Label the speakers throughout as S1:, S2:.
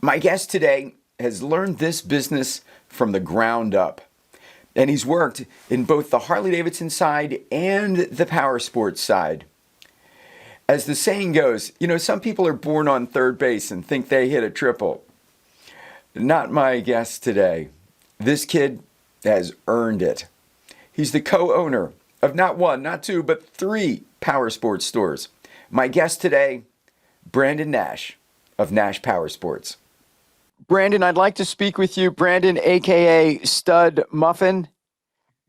S1: My guest today has learned this business from the ground up, and he's worked in both the Harley Davidson side and the power sports side. As the saying goes, some people are born on third base and think they hit a triple. Not my guest today. This kid has earned it. He's the co-owner of not one, not two, but three power sports stores. My guest today, Brandon Nash of Nash Power Sports. Brandon, I'd like to speak with you. Brandon, aka Stud Muffin.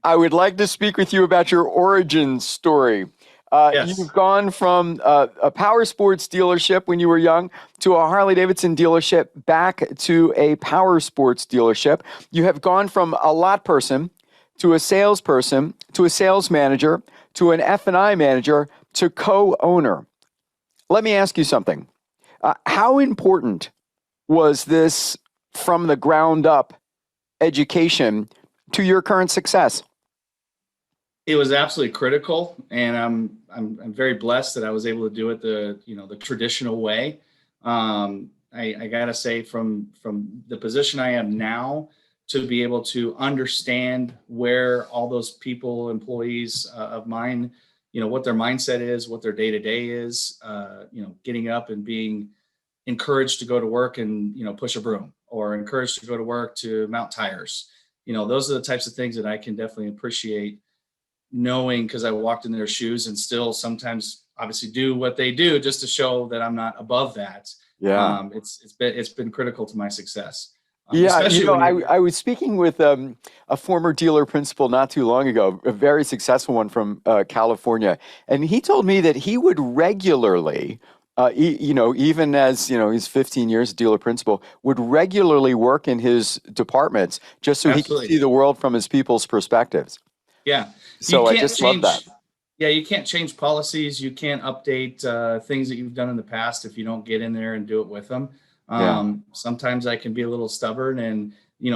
S1: I would like to speak with you about your origin story.
S2: Yes.
S1: You've gone from a power sports dealership when you were young to a Harley Davidson dealership back to a power sports dealership. You have gone from a lot person to a salesperson to a sales manager to an F&I manager to co-owner. Let me ask you something. How important was this from the ground up education to your current success?
S2: It was absolutely critical, and I'm very blessed that I was able to do it the traditional way. I gotta say, from the position I am now, to be able to understand where all those people, employees of mine, what their mindset is, what their day to day is, getting up and being encouraged to go to work and push a broom, or encouraged to go to work to mount tires. Those are the types of things that I can definitely appreciate, knowing, because I walked in their shoes and still sometimes obviously do what they do just to show that I'm not above that.
S1: Yeah.
S2: It's been critical to my success.
S1: Yeah,
S2: Especially when you're
S1: I was speaking with a former dealer principal not too long ago, a very successful one from California, and he told me that he would regularly, even as he's 15 years dealer principal, would regularly work in his departments just so he could
S2: absolutely.
S1: see the world from his people's perspectives.
S2: Yeah, you
S1: So I
S2: can't
S1: just love that.
S2: change. Yeah, you can't change policies. You can't update things that you've done in the past if you don't get in there and do it with them.
S1: Yeah.
S2: Sometimes I can be a little stubborn and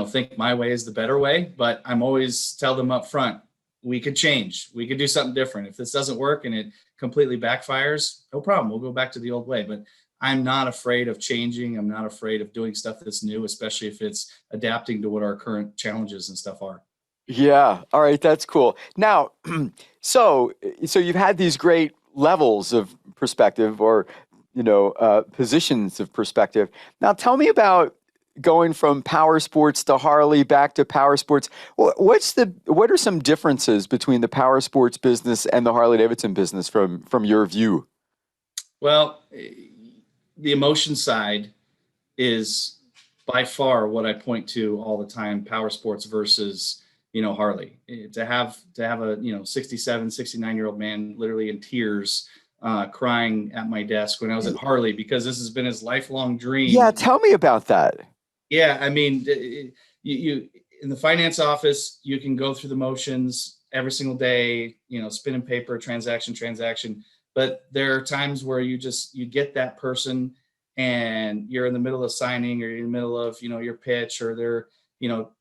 S2: think my way is the better way, but I'm always tell them up front, we could change. We could do something different. If this doesn't work and it completely backfires, no problem. We'll go back to the old way. But I'm not afraid of changing. I'm not afraid of doing stuff that's new, especially if it's adapting to what our current challenges and stuff are.
S1: Yeah. All right. That's cool. Now, so you've had these great levels of perspective, or positions of perspective. Now, tell me about going from power sports to Harley back to power sports. What are some differences between the power sports business and the Harley Davidson business from your view?
S2: Well, the emotion side is by far what I point to all the time: power sports versus Harley. To have a 67, 69-year-old man literally in tears, crying at my desk when I was at Harley, because this has been his lifelong
S1: Yeah,
S2: dream.
S1: tell me about that.
S2: Yeah, I mean, you in the finance office, you can go through the motions every single day, spinning paper, transaction, but there are times where you get that person, and you're in the middle of signing, or you're in the middle of your pitch, or they're you know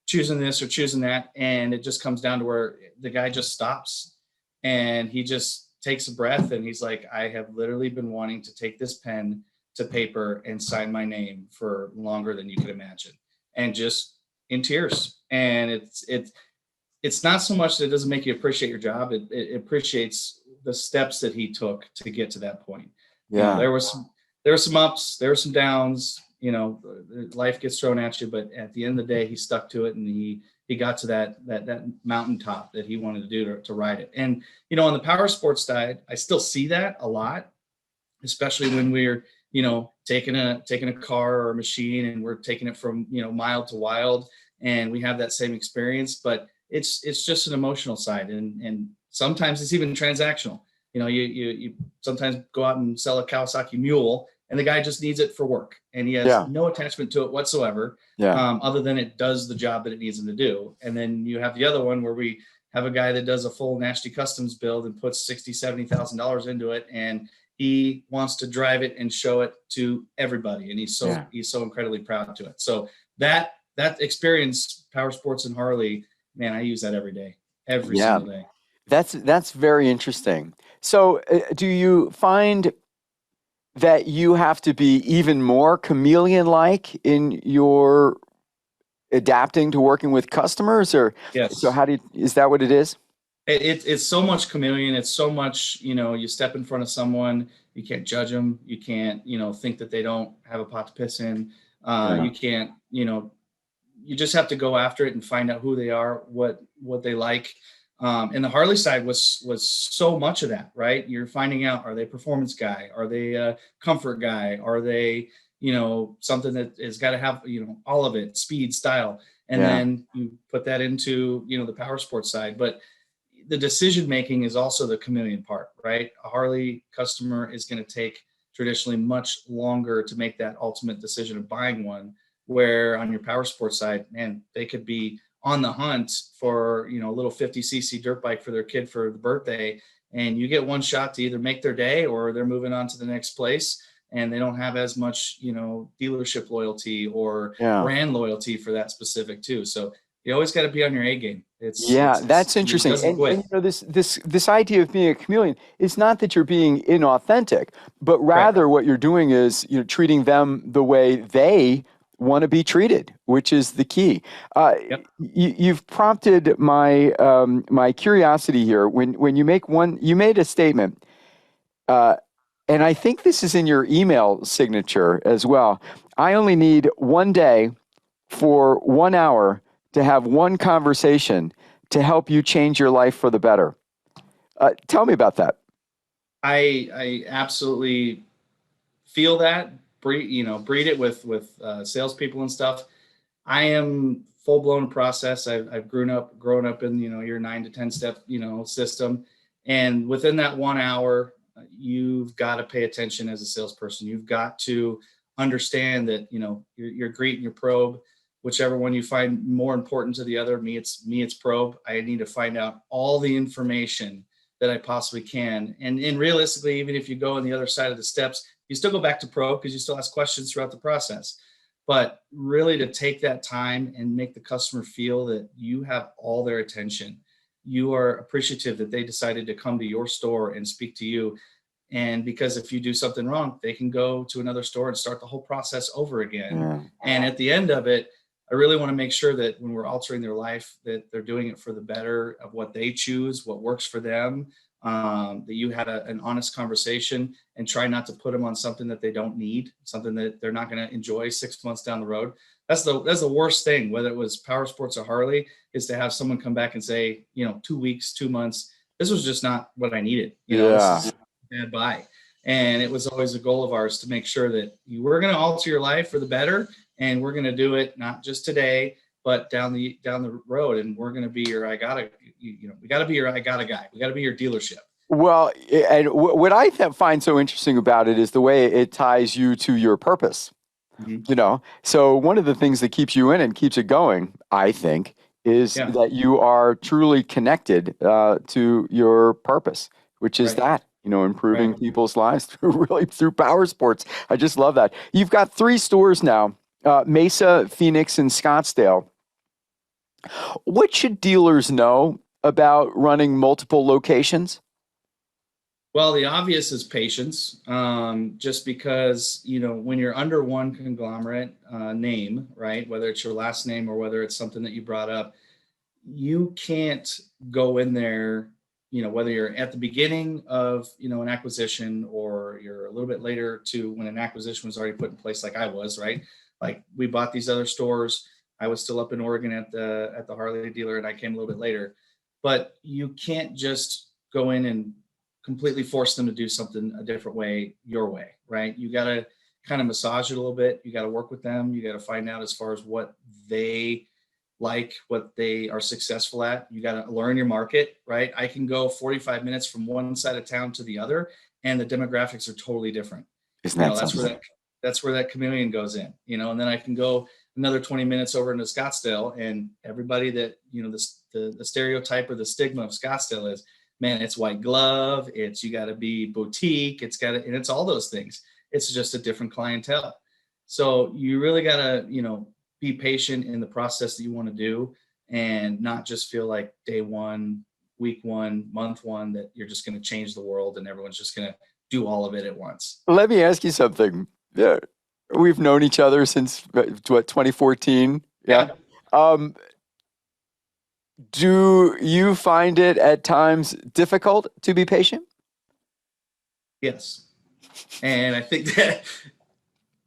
S2: choosing this or choosing that, and it just comes down to where the guy just stops, and he just takes a breath, and he's like, I have literally been wanting to take this pen to paper and sign my name for longer than you could imagine, and just in tears. And it's not so much that it doesn't make you appreciate your job, it appreciates the steps that he took to get to that point.
S1: Yeah.
S2: There were some ups, there were some downs. Life gets thrown at you, but at the end of the day, he stuck to it, and he got to that mountaintop that he wanted to do to ride it. And on the power sports side, I still see that a lot, especially when we're taking a car or a machine, and we're taking it from mild to wild, and we have that same experience. But it's just an emotional side, and sometimes it's even transactional. You sometimes go out and sell a Kawasaki Mule, and the guy just needs it for work, and he has
S1: Yeah.
S2: no attachment to it whatsoever,
S1: Yeah.
S2: other than it does the job that it needs him to do. And then you have the other one where we have a guy that does a full nasty customs build and puts $60,000-$70,000 into it, and he wants to drive it and show it to everybody, and he's
S1: Yeah.
S2: so incredibly proud to it. So that experience, power sports and Harley, man, I use that every day, every
S1: Yeah.
S2: single day.
S1: That's very interesting. So, do you find that you have to be even more chameleon-like in your adapting to working with customers, or so
S2: Yes.
S1: how is that what it is?
S2: It's so much chameleon. It's so much, you step in front of someone, you can't judge them. You can't, think that they don't have a pot to piss in.
S1: Yeah.
S2: You can't, you just have to go after it and find out who they are, what they like. And the Harley side was so much of that, right? You're finding out, are they performance guy? Are they a comfort guy? Are they, something that has got to have, all of it, speed, style. And
S1: Yeah.
S2: then you put that into, the power sports side. But the decision making is also the chameleon part, right? A Harley customer is going to take traditionally much longer to make that ultimate decision of buying one, where on your power sports side, man, they could be on the hunt for, a little 50cc dirt bike for their kid for the birthday, and you get one shot to either make their day or they're moving on to the next place, and they don't have as much, dealership loyalty or
S1: Yeah.
S2: brand loyalty for that specific too. So you always got to be on your A game.
S1: Yeah, that's
S2: It
S1: interesting.
S2: doesn't quit.
S1: This idea of being a chameleon is not that you're being inauthentic, but
S2: Right.
S1: rather what you're doing is treating them the way they want to be treated, which is the key.
S2: Yep.
S1: You've prompted my curiosity here when you made a statement, uh, and I think this is in your email signature as well. I only need one day for 1 hour to have one conversation to help you change your life for the better. Tell me about that.
S2: I absolutely feel that, breed it with salespeople and stuff. I am full blown process. I've grown up in, your 9 to 10 step, system. And within that 1 hour, you've got to pay attention as a salesperson. You've got to understand that, your greet and your probe, whichever one you find more important to the other. Me, it's probe. I need to find out all the information that I possibly can. And realistically, even if you go on the other side of the steps, you still go back to probe because you still ask questions throughout the process. But really, to take that time and make the customer feel that you have all their attention, you are appreciative that they decided to come to your store and speak to you. And because if you do something wrong, they can go to another store and start the whole process over again.
S1: Yeah.
S2: And at the end of it, I really want to make sure that when we're altering their life, that they're doing it for the better of what they choose, what works for them. That you had an honest conversation and try not to put them on something that they don't need, something that they're not going to enjoy 6 months down the road. That's the worst thing, whether it was power sports or Harley, is to have someone come back and say, 2 weeks, 2 months, this was just not what I needed. This
S1: Yeah.
S2: is a bad buy. And it was always a goal of ours to make sure that we're going to alter your life for the better, and we're going to do it not just today, but down the road. And we're going to be your we got to be your I gotta guy. We got to be your dealership.
S1: Well, and what I find so interesting about it is the way it ties you to your purpose.
S2: Mhm.
S1: So one of the things that keeps you in and keeps it going, I think, is
S2: Yeah.
S1: that you are truly connected to your purpose, which is
S2: Right.
S1: that, improving
S2: Right.
S1: people's lives through power sports. I just love that. You've got 3 stores now, Mesa, Phoenix, and Scottsdale. What should dealers know about running multiple locations?
S2: Well, the obvious is patience, just because, when you're under one conglomerate name, right, whether it's your last name or whether it's something that you brought up, you can't go in there, whether you're at the beginning of, an acquisition, or you're a little bit later to when an acquisition was already put in place, like I was, right? Like, we bought these other stores. I was still up in Oregon at the Harley dealer, and I came a little bit later. But you can't just go in and completely force them to do something a different way, your way, right? You got to kind of massage it a little bit. You got to work with them. You got to find out as far as what they like, what they are successful at. You got to learn your market, right? I can go 45 minutes from one side of town to the other, and the demographics are totally different.
S1: Isn't that
S2: That's where
S1: something?
S2: that chameleon goes in, and then I can go another 20 minutes over into Scottsdale, and everybody that, the stereotype or the stigma of Scottsdale is, man, it's white glove, you got to be boutique, and it's all those things. It's just a different clientele. So you really got to, be patient in the process that you want to do, and not just feel like day one, week one, month one, that you're just going to change the world and everyone's just going to do all of it at once.
S1: Let me ask you something. Yeah, we've known each other since what, 2014? Yeah.
S2: Yeah.
S1: Um, do you find it at times difficult to be patient?
S2: Yes. And I think
S1: Yeah,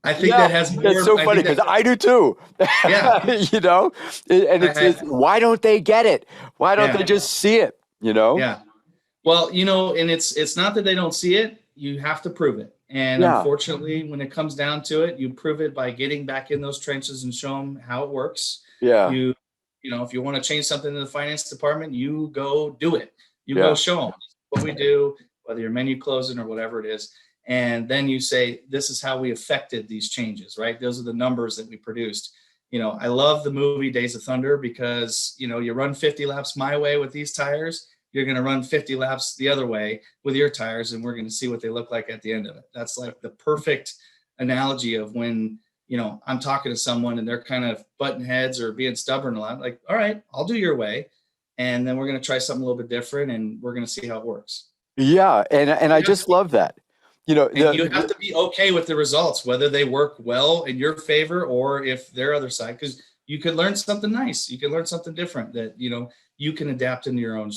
S2: that has
S1: that's
S2: more.
S1: so
S2: I
S1: funny
S2: think
S1: because
S2: that
S1: I do too.
S2: yeah.
S1: You know, and it's
S2: I
S1: why don't they get it? Why don't they
S2: yeah.
S1: just see it? You know?
S2: Yeah. Well, and it's not that they don't see it. You have to prove it. And
S1: Yeah,
S2: unfortunately, when it comes down to it, you prove it by getting back in those trenches and show them how it works.
S1: yeah,
S2: You, if you want to change something in the finance department, you go do it. You go
S1: yeah,
S2: show them what we do, whether you're menu closing or whatever it is. And then you say, this is how we affected these changes, right? Those are the numbers that we produced. I love the movie Days of Thunder because, you run 50 laps my way with these tires, you're going to run 50 laps the other way with your tires, and we're going to see what they look like at the end of it. That's like the perfect analogy of when, I'm talking to someone and they're kind of butting heads or being stubborn a lot. Like, all right, I'll do your way. And then we're going to try something a little bit different and we're going to see how it works.
S1: yeah. And I
S2: You have
S1: just love that. You know,
S2: and you have to be okay with the results, whether they work well in your favor or if their other side, because you could learn something nice. You can learn something different that, you can adapt in your own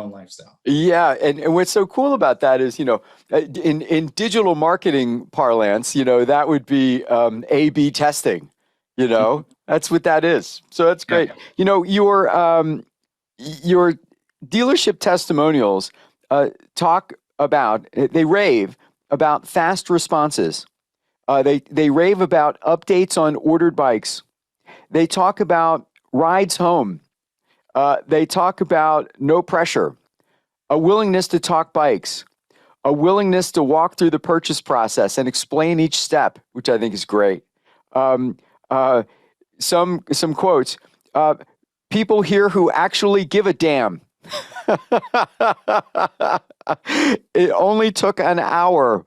S2: lifestyle.
S1: yeah, and what's so cool about that is, in digital marketing parlance, that would be A/B testing. That's what that is. So that's
S2: Yeah.
S1: great. Your dealership testimonials talk about they rave about fast responses. They rave about updates on ordered bikes. They talk about rides home. They talk about no pressure, a willingness to talk bikes, a willingness to walk through the purchase process and explain each step, which I think is great. Um, uh, some quotes. People here who actually give a damn. It only took an hour.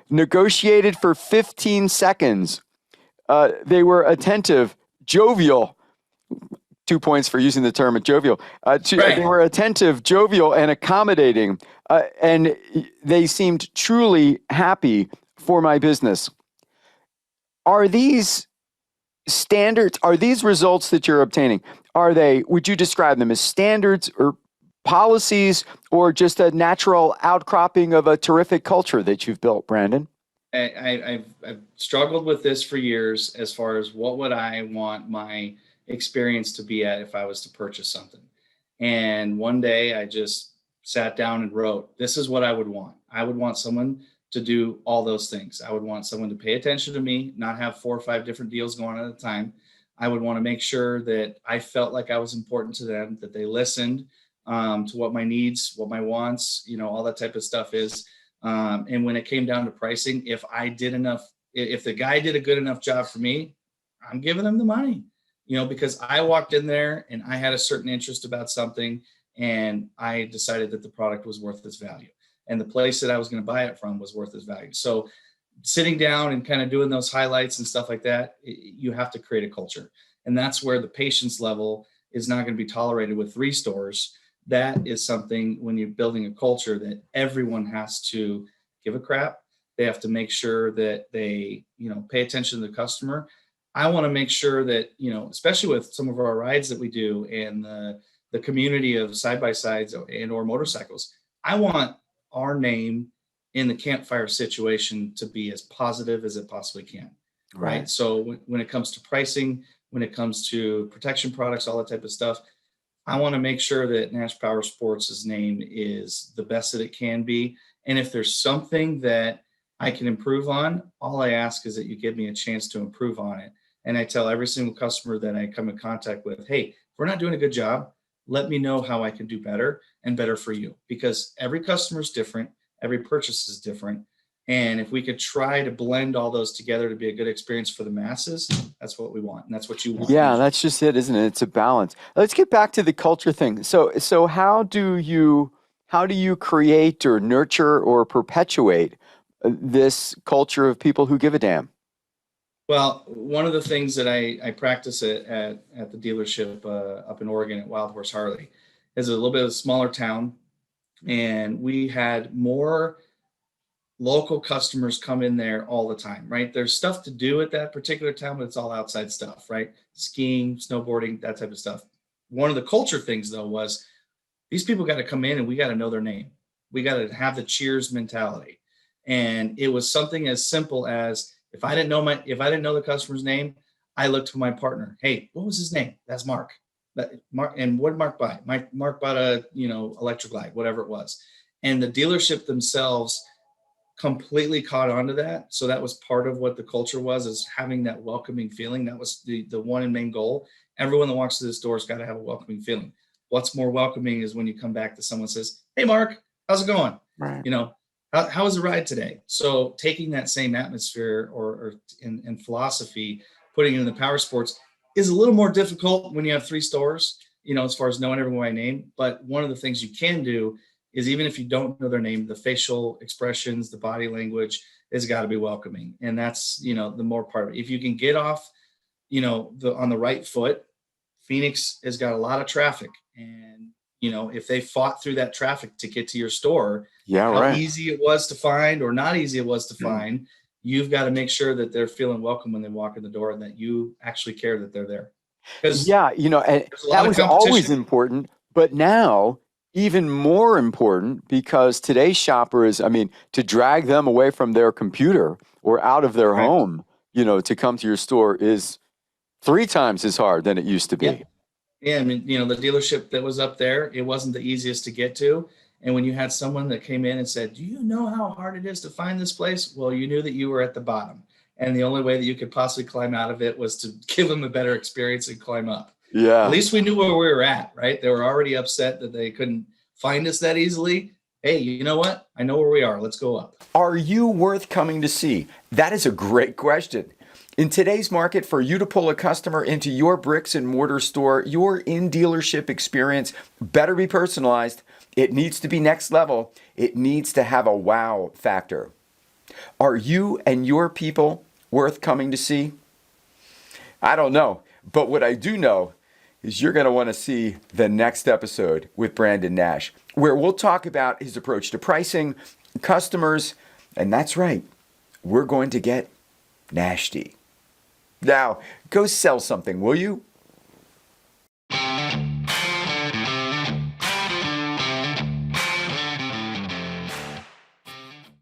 S1: Negotiated for 15 seconds. They were attentive, jovial. 2 points for using the term jovial. They
S2: Right.
S1: were attentive, jovial, and accommodating, and they seemed truly happy for my business. Are these standards? Are these results that you're obtaining? Would you describe them as standards or policies, or just a natural outcropping of a terrific culture that you've built, Brandon?
S2: I've struggled with this for years as far as what would I want my experience to be at if I was to purchase something. And one day I just sat down and wrote, this is what I would want. I would want someone to do all those things. I would want someone to pay attention to me, not have 4 or 5 different deals going on at a time. I would want to make sure that I felt like I was important to them, that they listened to what my needs, what my wants, all that type of stuff is. And when it came down to pricing, if the guy did a good enough job for me, I'm giving him the money, because I walked in there and I had a certain interest about something and I decided that the product was worth its value and the place that I was going to buy it from was worth its value. So sitting down and kind of doing those highlights and stuff like that, you have to create a culture. And that's where the patience level is not going to be tolerated with 3 stores. That is something when you're building a culture that everyone has to give a crap. They have to make sure that they, pay attention to the customer. I want to make sure that, especially with some of our rides that we do and the community of side by sides and or motorcycles, I want our name in the campfire situation to be as positive as it possibly can. Right.
S1: Right.
S2: So when it comes to pricing, when it comes to protection products, all that type of stuff, I want to make sure that Nash Power Sports' name is the best that it can be. And if there's something that I can improve on, all I ask is that you give me a chance to improve on it. And I tell every single customer that I come in contact with, hey, if we're not doing a good job, let me know how I can do better and better for you. Because every customer is different, every purchase is different. And if we could try to blend all those together to be a good experience for the masses, that's what we want. And that's what you want.
S1: Yeah, that's just it, isn't it? It's a balance. Let's get back to the culture thing. So how do you create or nurture or perpetuate this culture of people who give a damn?
S2: Well, one of the things that I practice at the dealership up in Oregon at Wild Horse Harley is a little bit of a smaller town. And we had more local customers come in there all the time, right? There's stuff to do at that particular town, but it's all outside stuff, right? Skiing, snowboarding, that type of stuff. One of the culture things though was these people got to come in and we got to know their name. We got to have the cheers mentality. And it was something as simple as if I didn't know the customer's name, I looked to my partner. Hey, what was his name? That's Mark. Mark, and what did Mark buy? Mark bought a, electric light, whatever it was. And the dealership themselves completely caught on to that. So that was part of what the culture was, is having that welcoming feeling. That was the one and main goal. Everyone that walks through this door has got to have a welcoming feeling. What's more welcoming is when you come back to someone says, hey, Mark, how's it going?
S1: Right.
S2: How was the ride today? So taking that same atmosphere or in philosophy, putting it in the power sports is a little more difficult when you have 3 stores, as far as knowing everyone by name. But one of the things you can do is, even if you don't know their name, the facial expressions, the body language has got to be welcoming. And that's, the more part of it. If you can get off, on the right foot, Phoenix has got a lot of traffic. And, if they fought through that traffic to get to your store, how easy it was to find or not easy it was to find, you've got to make sure that they're feeling welcome when they walk in the door and that you actually care that they're there.
S1: And that was always important, but now even more important, because today's shoppers, to drag them away from their computer or out of their home, to come to your store is 3 times as hard than it used to be.
S2: Yeah, the dealership that was up there, it wasn't the easiest to get to. And when you had someone that came in and said, do you know how hard it is to find this place? Well, you knew that you were at the bottom. And the only way that you could possibly climb out of it was to give them a better experience and climb up.
S1: Yeah.
S2: At least we knew where we were at, right? They were already upset that they couldn't find us that easily. Hey, you know what? I know where we are. Let's go up.
S1: Are you worth coming to see? That is a great question. In today's market, for you to pull a customer into your bricks and mortar store, your in-dealership experience better be personalized. It needs to be next level. It needs to have a wow factor. Are you and your people worth coming to see? I don't know, but what I do know is you're going to want to see the next episode with Brandon Nash, where we'll talk about his approach to pricing, customers, and that's right, we're going to get nasty. Now, go sell something, will you?